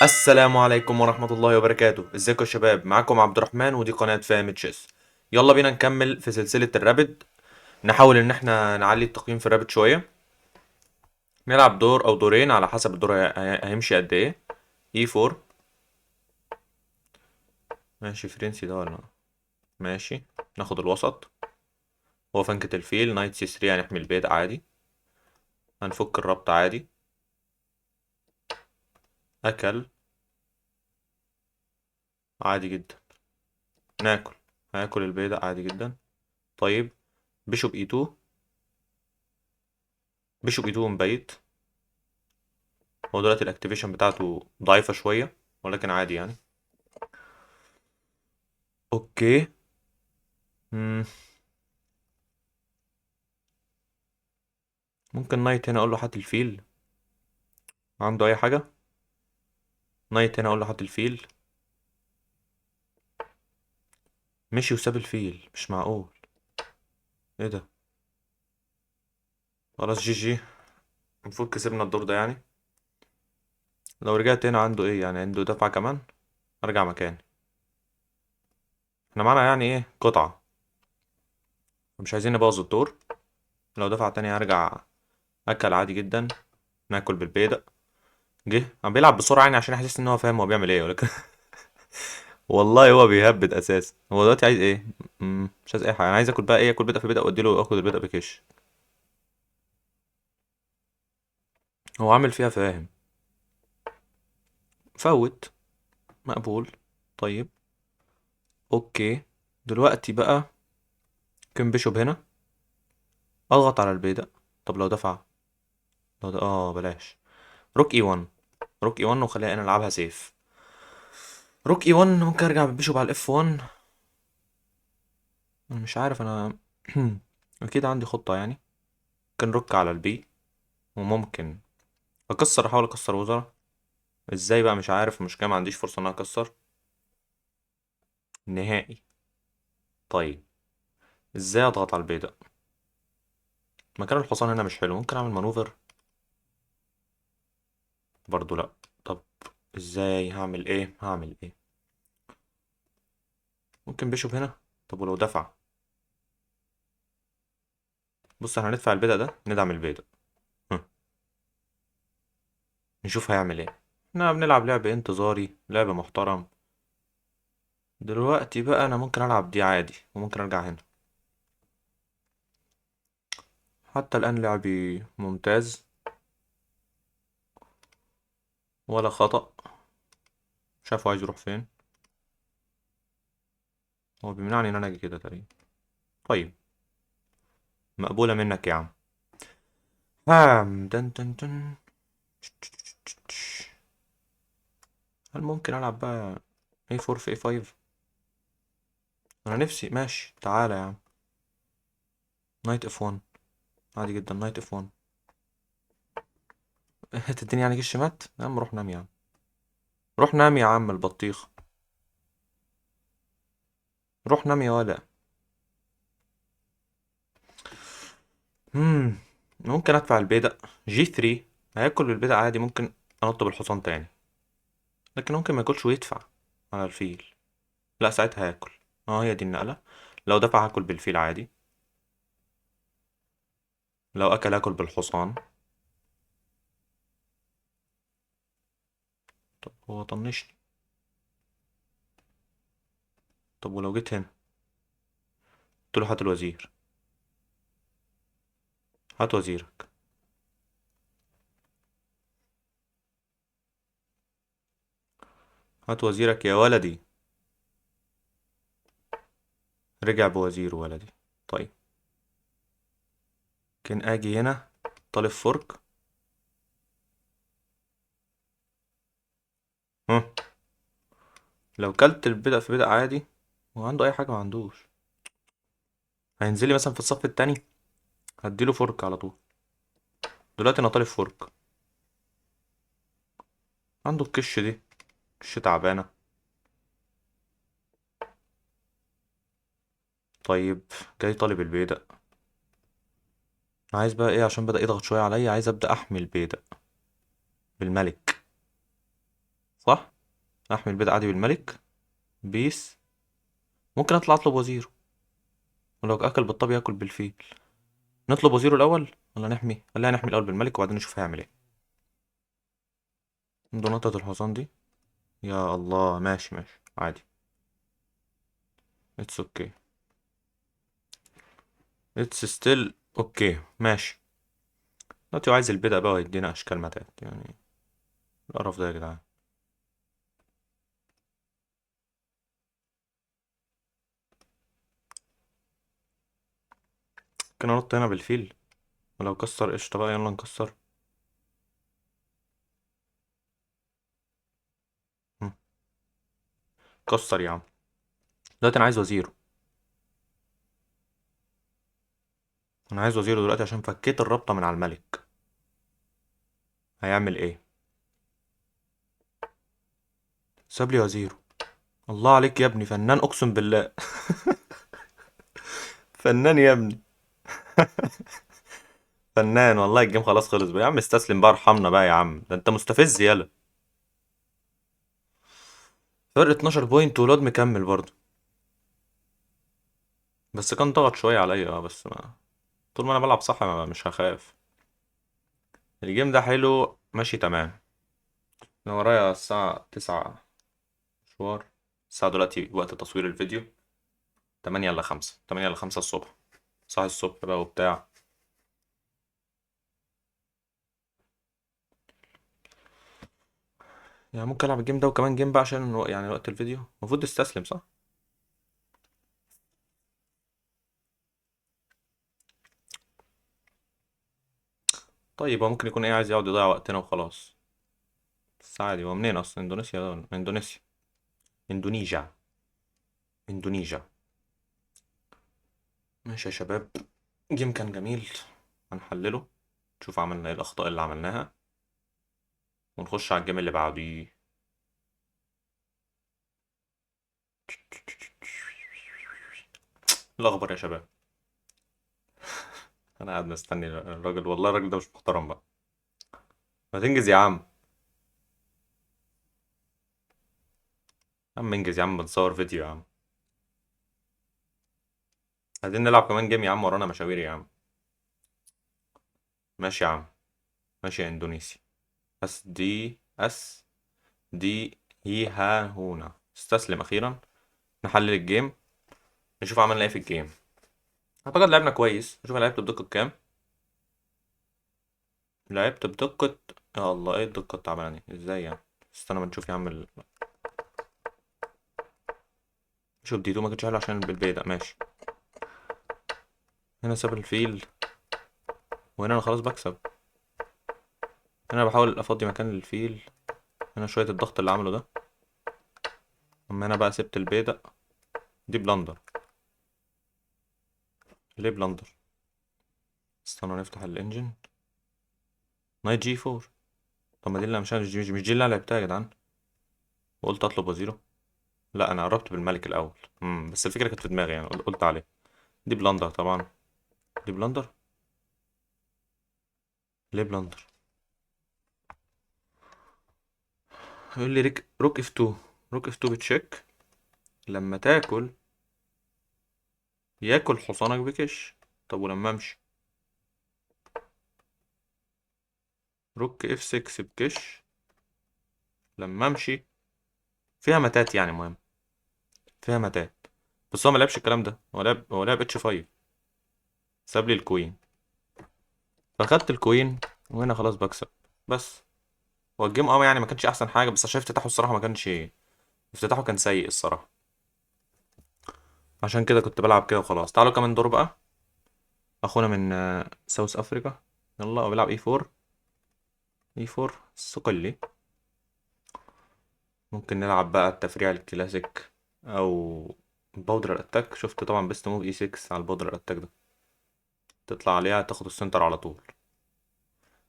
السلام عليكم ورحمة الله وبركاته. ازيكم يا شباب؟ معاكم عبد الرحمن ودي قناة فاهم تشيس. يلا بينا نكمل في سلسلة الرابد. نحاول ان احنا نعلي التقييم في الرابد شوية. نلعب دور او دورين على حسب الدور هيمشي قد ايه. اي 4. ماشي فرنسي ده ولا؟ ماشي. ناخد الوسط. هو فنكة الفيل نايت سي 3 هنحمي البيت عادي. هنفك الربط عادي. اكل عادي جدا. ناكل. هاكل البيضة عادي جدا. طيب. بيشوب اي 2. بيشوب اي 2 مبيت. هو دلوقتي الاكتيفيشن بتاعته ضعيفة شوية ولكن عادي يعني. اوكي. مم. ممكن نايت هنا اقول له هات الفيل. عنده اي حاجة؟ نايت هنا اقول له هات الفيل. مشي وساب الفيل، مش معقول. ايه ده؟ خلاص جي جي. المفروض كسبنا الدور ده يعني. لو رجعت هنا عنده ايه يعني؟ عنده دفعة كمان. ارجع مكاني. احنا معانا يعني ايه قطعة. مش عايزين نبوظ الدور. لو دفعة تانية هرجع. اكل عادي جدا. ناكل بالبيضة. جه عم بيلعب بسرعة يعني عشان يحسسني ان هو فاهم هو بيعمل ايه ولكن والله هو بيهبد اساسا. هو دلوقتي عايز ايه؟ مش عايز اي حاجة. انا عايز اكل بقى ايه؟ اكل بيضة في بيضة واديله اخد البيضة بكش. هو عامل فيها فاهم. فوت. مقبول. طيب. اوكي. دلوقتي بقى. كم بيشوب هنا. اضغط على البيدق. طب لو دفع. لو بلاش. روك اي 1. روك اي 1 وخلينا نلعبها سيف. روك اي 1 ممكن ارجع بالبيشوب على الاف 1. انا مش عارف انا. اكيد عندي خطة يعني. ممكن روك على البي. وممكن احاول اكسر وزرة. ازاي بقى؟ مش عارف. مش كده، ما عنديش فرصة ان انا اكسر. نهائي. طيب. ازاي اضغط على البيدق؟ مكان الحصان هنا مش حلو. ممكن اعمل مانوفر. برضو لا. طب. ازاي هعمل ايه؟ هعمل ايه؟ ممكن بيشوب هنا. طب ولو دفع. بص احنا هندفع البيدق ده ندعم البيدق. هم. نشوف هيعمل ايه. احنا بنلعب لعب انتظاري، لعب محترم. دلوقتي بقى انا ممكن العب دي عادي وممكن ارجع هنا. حتى الان لعبي ممتاز. ولا خطأ. شاف عايز يروح فين. هو بيمنعني ان انا اجي كده تقريبا. طيب. مقبولة منك يا عم. دن دن دن. هل ممكن العب بقى A4 في A5؟ انا نفسي ماشي. تعالى يا عم. نايت اف 1. عادي جدا نايت اف 1. تديني يعني جيش مات يا عم؟ روح نام يا عم. روح نام يا عم البطيخ. روح نام يا ولا. مم. ممكن ادفع البيدق. جي 3. هياكل بالبيدق عادي. ممكن انط بالحصان تاني. لكن ممكن ما ياكلش ويدفع على الفيل. لا ساعتها هياكل. هي دي النقلة. لو دفع هاكل بالفيل عادي. لو اكل هاكل بالحصان. طب هو طنشني. طب ولو جيت هنا. قلت له هات الوزير. هات وزيرك. هات وزيرك يا ولدي. رجع بوزير ولدي. طيب. كان اجي هنا. طالب فرك. ها. لو كلت البدء في بدء عادي. هو عنده اي حاجة؟ ما عندوش. هينزل لي مثلا في الصف التاني. هديله فرك على طول. دلوقتي انا طالب فرك. عنده الكش دي. كش تعبانة. طيب. جاي طالب البيدق. عايز بقى ايه؟ عشان بدأ يضغط شوية عليا. عايز ابدأ احمي البيدق. بالملك. احمي البيض عادي بالملك. بيس. ممكن اطلع اطلب وزيره، ولو اكل بالطبي ياكل بالفيل. نطلب وزيره الاول ولا نحمي؟ خلينا نحمي الاول بالملك وبعدين نشوف هيعمل ايه. عنده نقطة الحصان دي. يا الله، ماشي ماشي عادي. اتس اوكي. اتس ستيل اوكي ماشي. دلوقتي هو عايز البدء بقى ويدينا اشكال متات يعني. القرف ده يا جدعان. ممكن انط هنا بالفيل، ولو كسر قشطة بقى، يلا نكسر. مم. كسر يا عم. دلوقتي انا عايز وزيره. انا عايز وزيره دلوقتي عشان فكيت الرابطة من على الملك. هيعمل ايه؟ ساب لي وزيره. الله عليك يا ابني، فنان اقسم بالله. فنان يا ابني. فنان والله. الجيم خلاص خلص بقى يا عم، استسلم بقى، ارحمنا بقى يا عم، ده انت مستفز يالا. فرق 12 بوينت والواد مكمل برضه. بس كان ضغط شوية عليا بس ما. طول ما انا بلعب صح مش هخاف. الجيم ده حلو ماشي تمام. انا ورايا الساعة 9 مشوار. الساعة دلوقتي وقت تصوير الفيديو 8 إلا 5، 8 إلا 5 الصبح. صاحي الصبح بقى وبتاع. يعني ممكن ألعب الجيم ده وكمان جيم بقى عشان يعني وقت الفيديو المفروض تستسلم صح؟ طيب هو ممكن يكون إيه، عايز يقعد يضيع وقتنا وخلاص. بس عادي، هو منين أصلا؟ إندونيسيا ده إندونيسيا. إندونيسيا. إندونيسيا. ماشي يا شباب. جيم كان جميل. هنحلله. نشوف عملنا إيه الأخطاء اللي عملناها. ونخش على الجيم اللي بعديه. الأخبار يا شباب. أنا قاعد مستني الراجل، والله الراجل ده مش محترم بقى. ما تنجز يا عم. يا عم انجز يا عم، بنصور فيديو يا عم. عايزين نلعب كمان جيم يا عم، ورانا مشاوير يا عم. ماشي يا عم. ماشي يا اندونيسي. اس دي هي ها هنا استسلم اخيرا. نحلل الجيم. نشوف عملنا ايه في الجيم. اعتقد لعبنا كويس. نشوف أنا لعبت بدقة كام. لعبت بدقة. يا الله، ايه الدقة التعبانة دي ازاي يعني؟ استنى ما نشوف يا عم شوف دي 2 ما كانتش حلوة عشان بالبيضة ماشي. هنا ساب الفيل. وهنا انا خلاص بكسب. هنا أنا بحاول افضي مكان للفيل. هنا شوية الضغط اللي عمله ده. اما هنا بقى سبت البيضة. دي بلندر. ليه بلندر؟ استنى نفتح الانجن. نايت جي 4. طب ما دي اللي مش دي اللي انا لعبتها يا جدعان. وقلت اطلب وزيره. لا انا قربت بالملك الاول. بس الفكره كانت في دماغي يعني قلت عليه. دي بلندر طبعا. دي بلندر. ليه بلندر؟ يقول لي روك اف 2. روك اف 2 بتشيك. لما تاكل ياكل حصانك بكش. طب ولما امشي؟ روك اف 6 بكش. لما امشي. فيها متات يعني مهم. فيها متات. بس هو ما لعبش الكلام ده، هو لعب اتش 5. ساب لي الكوين. فاخدت الكوين. وهنا خلاص بكسب. بس. هو الجيم يعني ما كانش احسن حاجه، بس عشان افتتاحه الصراحه ما كانش. افتتاحه كان سيء الصراحه. عشان كده كنت بلعب كده وخلاص. تعالوا كمان دور بقى. اخونا من ساوث افريقيا. يلا هو بيلعب اي 4. اي 4 الصقلي. ممكن نلعب بقى التفريع الكلاسيك. او بودرة اتاك. شفت طبعا بيست موف اي 6 على البودرة اتاك ده. تطلع عليها تاخد السنتر على طول.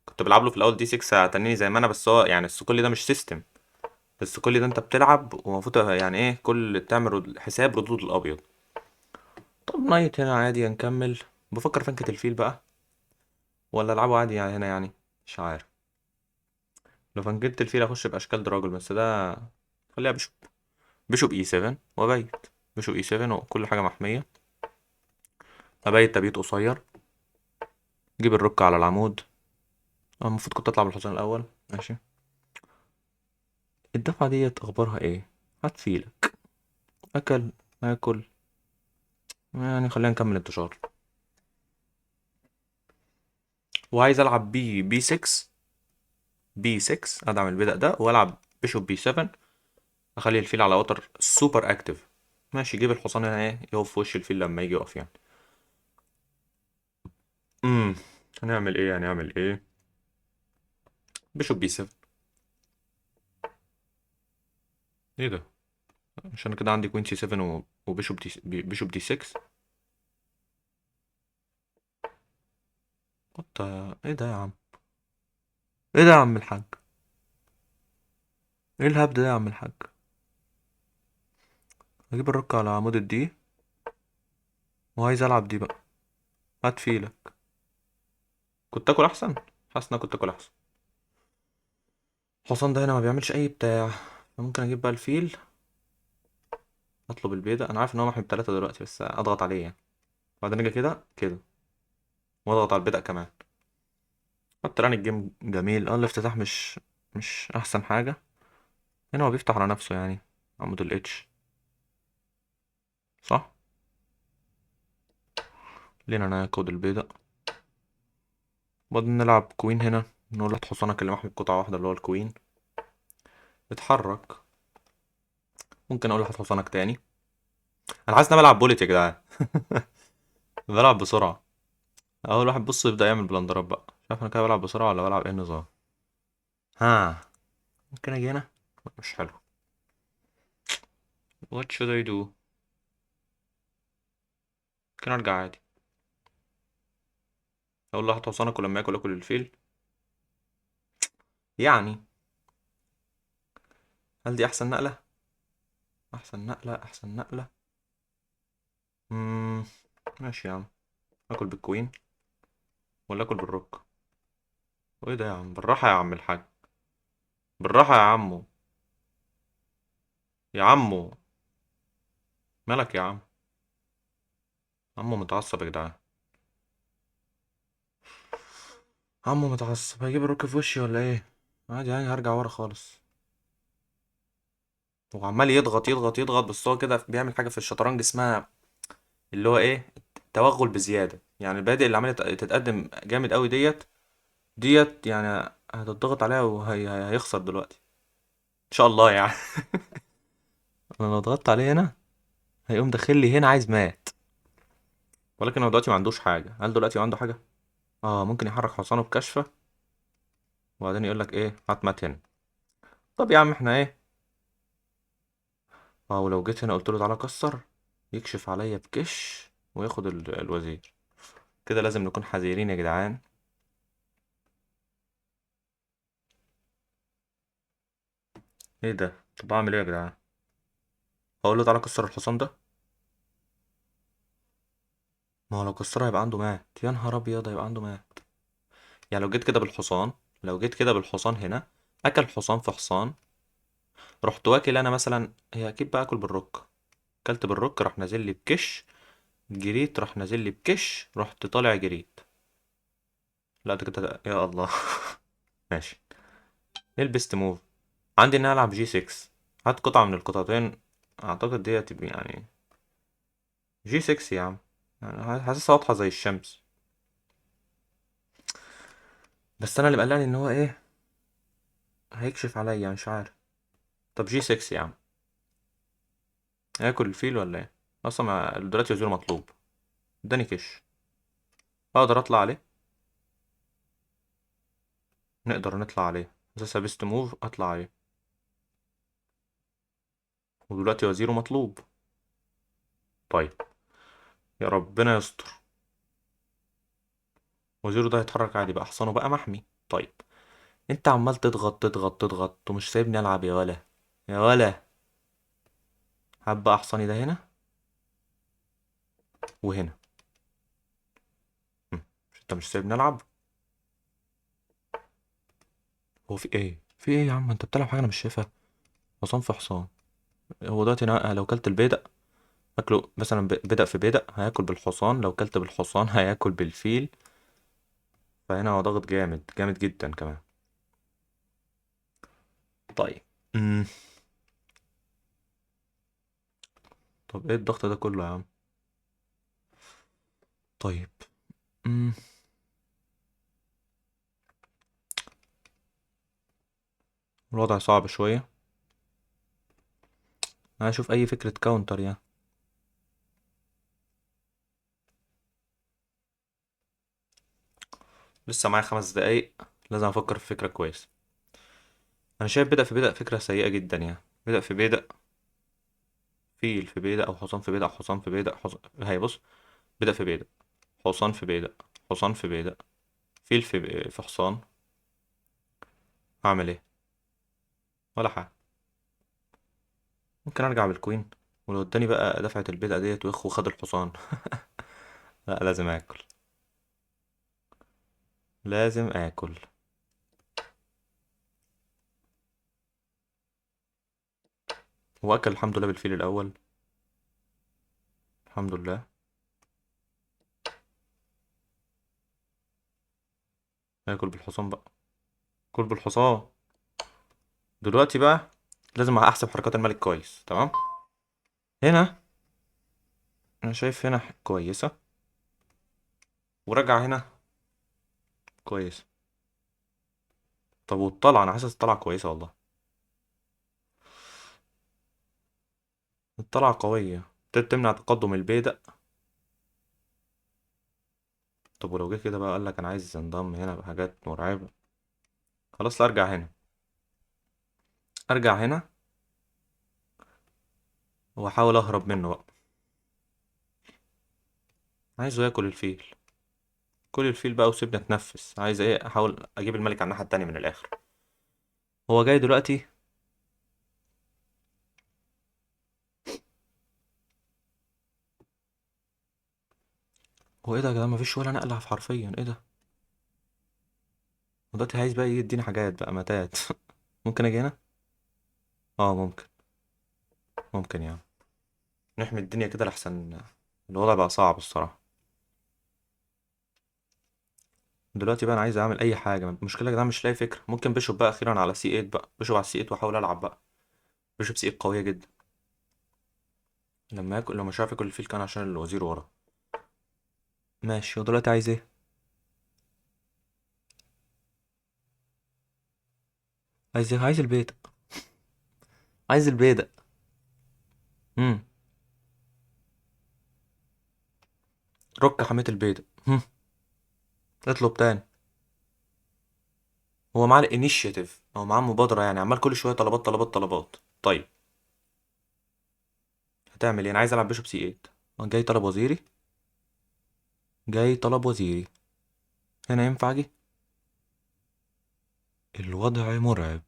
كنت بلعب له في الاول دي 6 تنيني زي ما انا، بس هو يعني الصقلي ده مش سيستم. الصقلي ده انت بتلعب ومفروض يعني ايه كل تعمل حساب ردود الابيض. طب نايت هنا عادي هنكمل. بفكر فنكة الفيل بقى. ولا العبه عادي يعني هنا يعني. مش عارف. لو فنكت الفيل اخش باشكال دراجون بس ده. خليها بيشوب. بيشوب اي 7 وابيت. بيشوب اي 7 وكل حاجة محمية. ابيت تبيت قصير. جيب الرك على العمود. المفروض كنت اطلع بالحصان الاول. ماشي. الدفعة ديت اخبارها ايه؟ هتفيلك. اكل. اكل. يعني خلينا نكمل انتشار. وعايز العب بي 6. بي 6 ادعم البدأ ده والعب بيشوب بي 7. اخلي الفيل على وتر سوبر اكتف. ماشي. جيب الحصان هنا ايه يقف في وش الفيل لما يجي يقف يعني. امم هنعمل ايه؟ هنعمل ايه؟ بيشوب بي 7. ايه ده؟ مش انا كده عندي كوين سي 7 وبيشوب بيشوب دي 6. انت ايه ده يا عم؟ ايه ده يا عم الحاج؟ ايه الهبد ده يا عم الحاج؟ اجيب الرك على عمود الدي. وعايز العب دي بقى. هات فيلك. كنت اكل احسن. حاسس ان أنا كنت اكل احسن. الحصان ده هنا ما بيعملش اي بتاع. ممكن اجيب بقى الفيل. اطلب البيضة. انا عارف ان هو محمي بتلاتة دلوقتي بس اضغط عليه يعني. بعدين اجي كده كده. واضغط على البيضة كمان. حتى الان الجيم جميل. الافتتاح مش احسن حاجة. هنا هو بيفتح على نفسه يعني. عمود الاتش. صح. لينا ناخد البيضة. بعدين نلعب كوين هنا. نقول هات حصانك اللي محمي بقطعة واحدة اللي هو الكوين. اتحرك. ممكن اقول هات حصانك تاني. انا حاسس ان انا بلعب بوليت يا جدعان. بلعب بسرعة. اول واحد بص يبدأ يعمل بلندرات بقى. مش عارف انا كده بلعب بسرعة ولا بلعب ايه النظام. ها. ممكن اجي هنا. مش حلو. what should I do؟ ممكن ارجع عادي. اقول له هات حصانك ولما ياكل اكل الفيل. يعني. هل دي احسن نقلة؟ احسن نقلة. احسن نقلة. مم. ماشي يا عم. اكل بالكوين. ولا اكل بالروك. وايه ده يا عم؟ بالراحة يا عم الحاج. بالراحة يا عمو. يا عمو. مالك يا عم؟ عمو متعصب يا جدعان. عمو متعصب. هيجيب الروك في وشي ولا ايه؟ عادي يعني هرجع ورا خالص. وعمال يضغط يضغط يضغط بس هو كده بيعمل حاجة في الشطرنج اسمها اللي هو ايه توغل بزيادة. يعني البادئ اللي عمالة تتقدم جامد قوي ديت يعني هتضغط عليها وهيخسر دلوقتي. ان شاء الله يعني. انا لو ضغطت عليه هنا هيقوم داخل لي هنا عايز مات. ولكن هو دلوقتي ما عندوش حاجة. هل دلوقتي عنده حاجة؟ اه ممكن يحرك حصانه بكشفة. وبعدين يقول لك ايه هات مات هنا. طب يا عم احنا ايه. اه ولو جيت هنا قلت له تعالى كسر. يكشف عليا بكش. وياخد الوزير. كده لازم نكون حذرين يا جدعان. ايه ده؟ طب اعمل ايه يا جدعان؟ اقول له تعالى كسر الحصان ده. ما هو لو كسره هيبقى عنده مات. يا نهار ابيض هيبقى عنده مات. يعني لو جيت كده بالحصان. لو جيت كده بالحصان هنا. اكل حصان في حصان. رحت واكل انا مثلا هي اكيد باكل بالرك. كلت بالرك راح نازل لي بكش. جريت راح نازل لي بكش رحت طالع جريت. لا ده كده يا الله. ماشي. ايه البيست موف؟ عندي ان انا العب جي 6. هات قطعة من القطعتين. اعتقد دي هتبقى يعني جي 6 يا عم. يعني حاسسها واضحة زي الشمس. بس انا اللي مقلقني ان هو ايه هيكشف عليا مش عارف. طب جي 6 يا عم. هياكل الفيل ولا ايه؟ اصلا دلوقتي وزير مطلوب. اداني كش. اقدر اطلع عليه. نقدر نطلع عليه. اساسا بيست موف اطلع عليه. ودلوقتي وزيره مطلوب. طيب. يا ربنا يستر. وزيره ده هيتحرك عادي بقى. حصانه بقى محمي. طيب. انت عمال تضغط تضغط تضغط ومش سايبني العب يا ولا. يا ولا. هات بقى حصاني ده هنا. وهنا. مش انت مش سايبني العب. هو في ايه؟ في ايه يا عم؟ انت بتلعب حاجه انا مش شايفها. حصان في حصان. هو دلوقتي انا لو كلت البيدق اكله مثلا، بدأ في بدأ هياكل بالحصان، لو كلت بالحصان هياكل بالفيل. فهنا هو ضغط جامد جامد جدا كمان. طيب. امم طب ايه الضغط ده كله يا عم؟ طيب. امم الوضع صعب شوية. انا اشوف اي فكرة كاونتر يعني. لسه معايا 5 دقايق، لازم افكر في فكرة كويسة. انا شايف بدأ في بدأ فكرة سيئة جدا يعني. بدأ في بدأ فيل في بدأ، او حصان في بدأ، حصان في بدأ، حصان. هي بص، بدأ في بدأ، حصان في بدأ، حصان في بدأ، فيل في حصان. هعمل ايه؟ ولا حاجة. ممكن ارجع بالكوين، ولو اداني بقى دفعة البدأ ديت وخد الحصان. لا، لازم اكل. لازم اكل. واكل الحمد لله بالفيل الاول. الحمد لله. اكل بالحصان بقى. كل بالحصان. دلوقتي بقى لازم احسب حركات الملك كويس. تمام. هنا انا شايف هنا كويسة، ورجع هنا كويس. طب والطلعة، انا حاسس الطلعة كويسة والله. الطلعة قوية، تمنع تقدم البيدق. طب ولو جه كده بقى قال لك انا عايز انضم هنا بحاجات مرعبة. خلاص، لا ارجع هنا. ارجع هنا واحاول اهرب منه بقى. عايزه ياكل الفيل. كل الفيل بقى وسيبني اتنفس. عايز ايه؟ احاول اجيب الملك على الناحية التانية من الاخر. هو جاي دلوقتي. هو ايه ده يا جدعان؟ مفيش ولا نقلة في حرفيا، ايه ده؟ ودلوقتي عايز بقى يديني حاجات بقى متات. ممكن اجي هنا. اه ممكن. ممكن يعني نحمي الدنيا كده لحسن. الوضع بقى صعب الصراحة. دلوقتي بقى انا عايز اعمل اي حاجة. المشكلة يا جدعان مش لاقي فكرة. ممكن بيشوب بقى اخيرا على سي 8 بقى. بيشوب على سي 8 واحاول العب بقى. بيشوب سي 8 قوية جدا. لما ياكل، لو مش عارف ياكل الفيل كان عشان الوزير ورا. ماشي. هو دلوقتي عايز ايه؟ عايز ايه؟ عايز البيت. عايز البيدق. امم رك حمية البيدق. اطلب تاني. هو معاه الانيشيتيف، هو معاه مبادرة يعني، عمال كل شوية طلبات طلبات طلبات. طيب. هتعمل ايه؟ انا عايز العب بيشوب سي 8. جاي طلب وزيري. جاي طلب وزيري. هنا ينفع اجي؟ الوضع مرعب.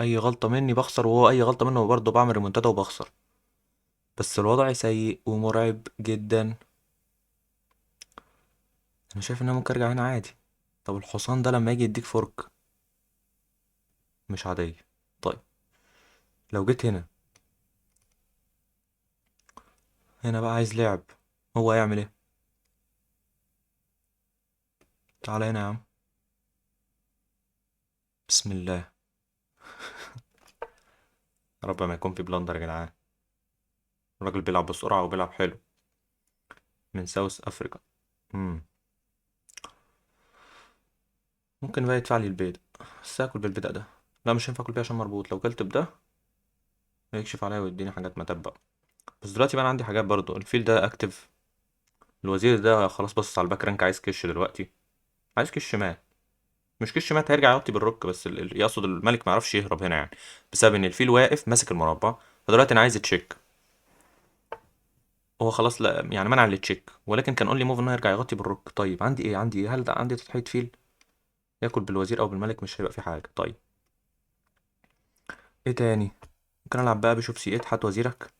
اي غلطة مني بخسر، وهو اي غلطة منه برضه بعمل ريمونتادا وبخسر. بس الوضع سيء ومرعب جدا. انا شايف ان انا ممكن ارجع هنا عادي. طب الحصان ده لما يجي يديك فرك مش عادية. طيب. لو جيت هنا. هنا بقى عايز لعب. هو هيعمل ايه؟ تعالى هنا يا عم. بسم الله. يا رب ما يكون في بلندر يا جدعان. الراجل بيلعب بسرعة وبيلعب حلو. من ساوث افريقيا. امم ممكن بقى يدفع لي البيض. بس اكل بالبدأ ده. لا مش هينفع اكل بيه عشان مربوط. لو كلت بده هيكشف عليا ويديني حاجات متبقى. بس دلوقتي بقى أنا عندي حاجات برضو. الفيل ده اكتف. الوزير ده خلاص بص على الباك رانك، عايز كش دلوقتي. عايز كش مات. مش كش مات، هيرجع يغطي بالروك. بس يقصد الملك ما يعرفش يهرب هنا يعني، بسبب ان الفيل واقف ماسك المربع. فدلوقتي انا عايز تشيك. هو خلاص لا يعني منع التشيك، ولكن كان اونلي موف انه يرجع يغطي بالروك. طيب عندي ايه؟ عندي ايه؟ هل ده عندي تضحية فيل؟ ياكل بالوزير او بالملك مش هيبقى في حاجه. طيب. ايه تاني؟ ممكن العب بقى بيشوب سي 8 هات وزيرك.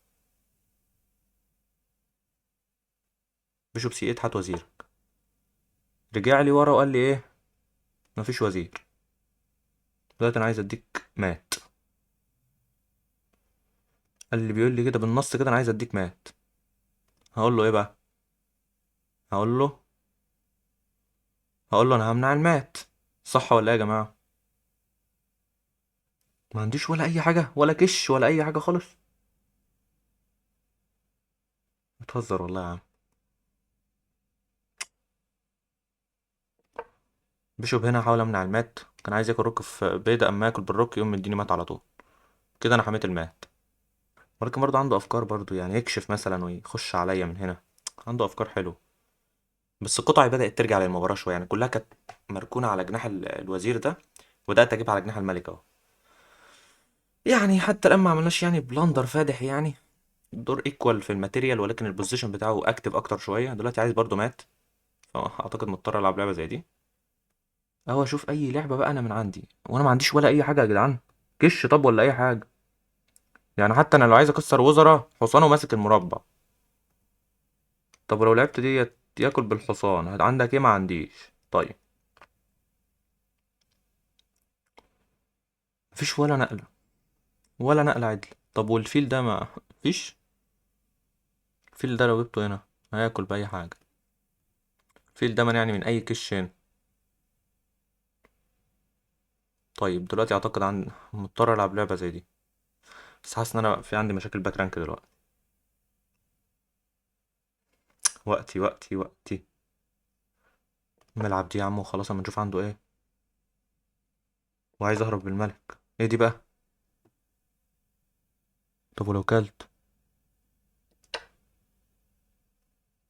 بيشوب سي 8 هات وزيرك. رجع لي ورا وقال لي ايه؟ مفيش وزير. دلوقتي انا عايز اديك مات. اللي بيقول لي كده بالنص كده انا عايز اديك مات. هقول له ايه بقى؟ هقول له هقول له انا همنع المات. صح ولا ايه يا جماعه؟ ما عنديش ولا اي حاجه، ولا كش ولا اي حاجه خالص. بتهزر والله يا عم. بيشوب هنا احاول امنع المات، كان عايز ياكل روك في بيدا، اما ياكل بالروك يقوم مديني مات على طول. كده انا حميت المات. ولكن برضه عنده افكار برضه، يعني يكشف مثلا ويخش عليا من هنا. عنده افكار حلوه. بس القطع بدأت ترجع للمباراة شوية، يعني كلها كانت مركونة على جناح الوزير ده، وبدأت أجيب على جناح الملك أهو. يعني حتى الآن ما عملناش يعني بلندر فادح يعني. الدور ايكوال في الماتيريال، ولكن البوزيشن بتاعه اكتف اكتر شويه. دلوقتي عايز برضه مات، فاعتقد مضطر العب لعبه زي دي. اهو اشوف اي لعبه بقى انا من عندي، وانا ما عنديش ولا اي حاجه يا جدعان. كش طب ولا اي حاجه. يعني حتى انا لو عايز اكسر وزراء حصانه ماسك المربع. طب ولو لعبت ديت ياكل بالحصان، عندك ايه؟ ما عنديش. طيب. مفيش ولا نقله. ولا نقله عدل. طب والفيل ده ما فيش. الفيل ده لو جبته هنا هياكل باي حاجه. الفيل ده يعني من اي كش هنا. طيب دلوقتي اعتقد مضطر العب لعبه زي دي. بس حاسس ان انا في عندي مشاكل باك رانك دلوقتي. وقتي. نلعب دي يا عم وخلاص، اما نشوف عنده ايه. وعايز اهرب بالملك. ايه دي بقى؟ طب ولو كلت؟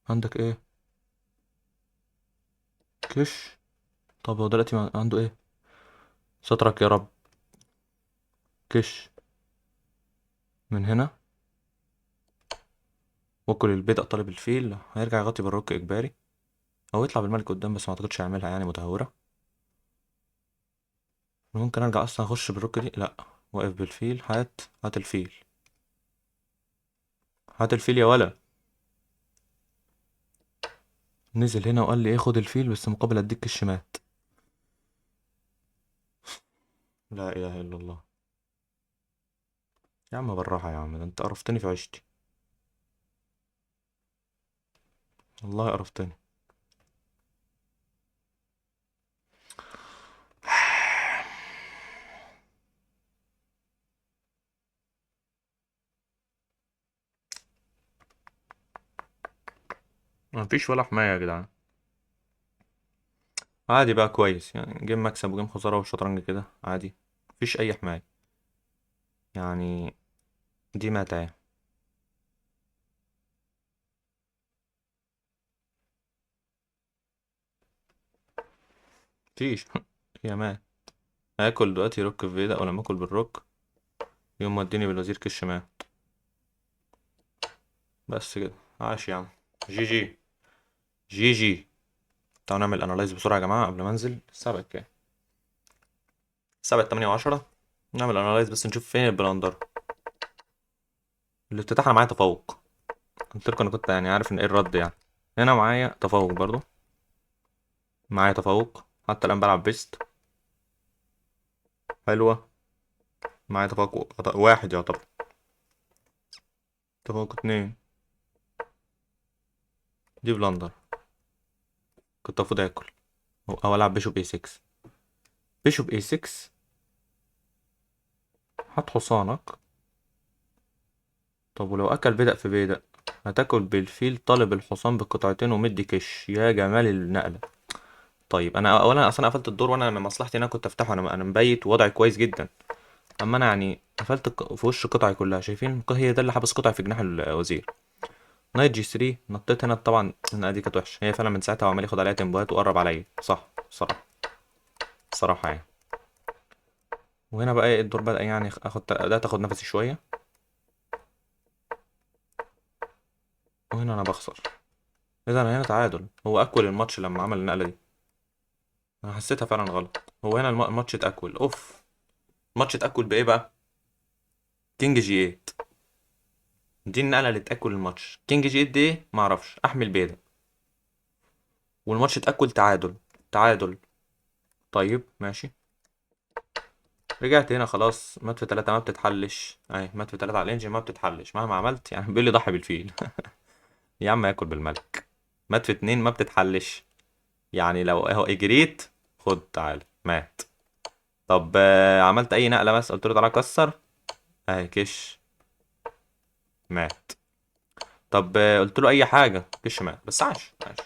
عندك ايه؟ كش. طب هو دلوقتي عنده ايه؟ سترك يا رب. كش. من هنا. واكل البيضة طالب الفيل، هيرجع يغطي بالروك اجباري. او يطلع بالملك قدام، بس ما اعتقدش هيعملها يعني متهورة. ممكن ارجع اصلا اخش بالروك دي، لا. واقف بالفيل، هات الفيل. هات الفيل يا ولا. نزل هنا وقال لي ايه، خد الفيل بس مقابل اديك الشمات. لا اله الا الله. يا عم بالراحة يا عم، ده انت قرفتني في عيشتي. والله قرفتني. مفيش ولا حماية يا جدعان. عادي بقى، كويس يعني، جيم مكسب وجيم خسارة والشطرنج كده عادي. مفيش أي حماية يعني. دي متاع. مفيش. يا مان. هاكل دلوقتي روك في فيدا، أو لما آكل بالروك يوم موديني بالوزير كش مان. بس كده. عاش يا عم. جي جي. جي جي. تعالوا نعمل انالايز بسرعة يا جماعة قبل ما انزل. الساعة بقت كام؟ الساعة بقت 8:10. نعمل انالايز بس نشوف فين البلندر. الافتتاح أنا معايا تفوق. قلت لكم أنا كنت يعني عارف إن إيه الرد يعني. هنا معايا تفوق برضو. معايا تفوق حتى الآن بلعب بيست. حلوة. معايا تفوق واحد يعتبر. تفوق اتنين. دي بلندر. كنت المفروض آكل أو ألعب بيشوب اي 6. بيشوب اي 6. هات حصانك. طب ولو أكل بدأ في بدأ، هتاكل بالفيل طالب الحصان بقطعتين ومدي كش، يا جمال النقلة. طيب أنا أولا أصلا قفلت الدور، وأنا من مصلحتي إن أنا كنت أفتحه، أنا مبيت ووضعي كويس جدا. أما أنا يعني قفلت في وش قطعي كلها، شايفين هي ده اللي حبس قطعي في جناح الوزير. نايت جي 3 نطيت هنا، طبعا النقلة دي كانت وحشة، هي فعلا من ساعتها وعمال ياخد عليها تمبوهات وقرب عليا، صح صراحة. صراحة يعني. وهنا بقى ايه الدور بدأ يعني بدأت اخد نفسي شوية. وهنا انا بخسر. اذا انا هنا تعادل، هو اكل الماتش لما عمل النقلة دي. انا حسيتها فعلا غلط. هو هنا الماتش اتأكل اوف. الماتش اتأكل بايه بقى؟ كينج جي 8. دي النقلة اللي اتأكل الماتش. كينج جي 8 دي ايه معرفش، احمل بيضة. والماتش اتأكل تعادل. تعادل. طيب ماشي. رجعت هنا خلاص، مات في 3 ما بتتحلش اهي، مات في 3 على الانجن ما بتتحلش مهما عملت يعني. بيقول لي ضحي بالفيل. يا عم ياكل بالملك. مات في 2 ما بتتحلش، يعني لو اهو اجريت خد تعال مات. طب عملت اي نقله بس قلت له تعالى كسر اهي كش مات. طب قلت له اي حاجه كش مات، بس عاش عاش.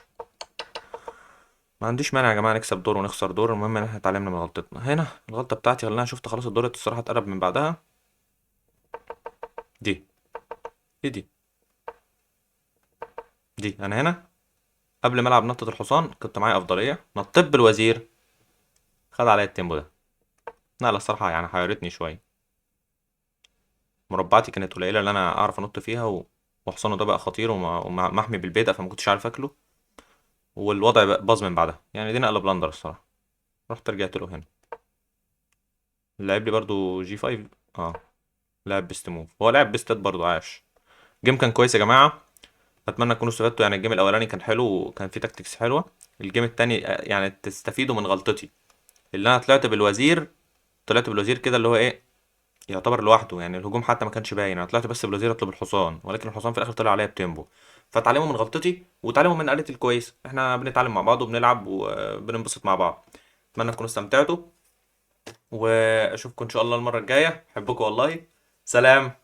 ما عنديش مانع يا جماعه نكسب دور ونخسر دور، المهم ان احنا اتعلمنا من غلطتنا. هنا الغلطه بتاعتي اللي انا شفت خلاص الدور الصراحه اتقرب من بعدها. دي ايه دي؟ دي انا هنا قبل ما العب نطة الحصان كنت معايا افضليه، نطيت بالوزير خد عليا التيمبو ده. نقله الصراحه يعني حيرتني شويه. مربعاتي كانت قليله اللي انا اعرف انط فيها وحصانه ده بقى خطير ومحمي بالبيدق فما كنتش عارف اكله. والوضع بقى باظ من بعدها يعني، دي نقله بلندر الصراحه. رحت رجعت له هنا. لعب لي برضو جي 5. اه لعب بيست موف، هو لعب بيستات برضو عاش. الجيم كان كويس يا جماعه، اتمنى تكونوا استفدتوا. يعني الجيم الاولاني كان حلو وكان فيه تكتكس حلوه. الجيم التاني يعني تستفيدوا من غلطتي اللي انا طلعت بالوزير. طلعت بالوزير كده اللي هو ايه، يعتبر لوحده يعني، الهجوم حتى ما كانش باين. انا طلعت بس بالوزير اطلب الحصان، ولكن الحصان في الاخر طلع عليا بتيمبو. فتعلموا من غلطتي وتعلموا من قلتي الكويس، احنا بنتعلم مع بعض وبنلعب وبننبسط مع بعض. اتمنى تكونوا استمتعتوا، واشوفكم ان شاء الله المره الجايه. احبكم والله. سلام.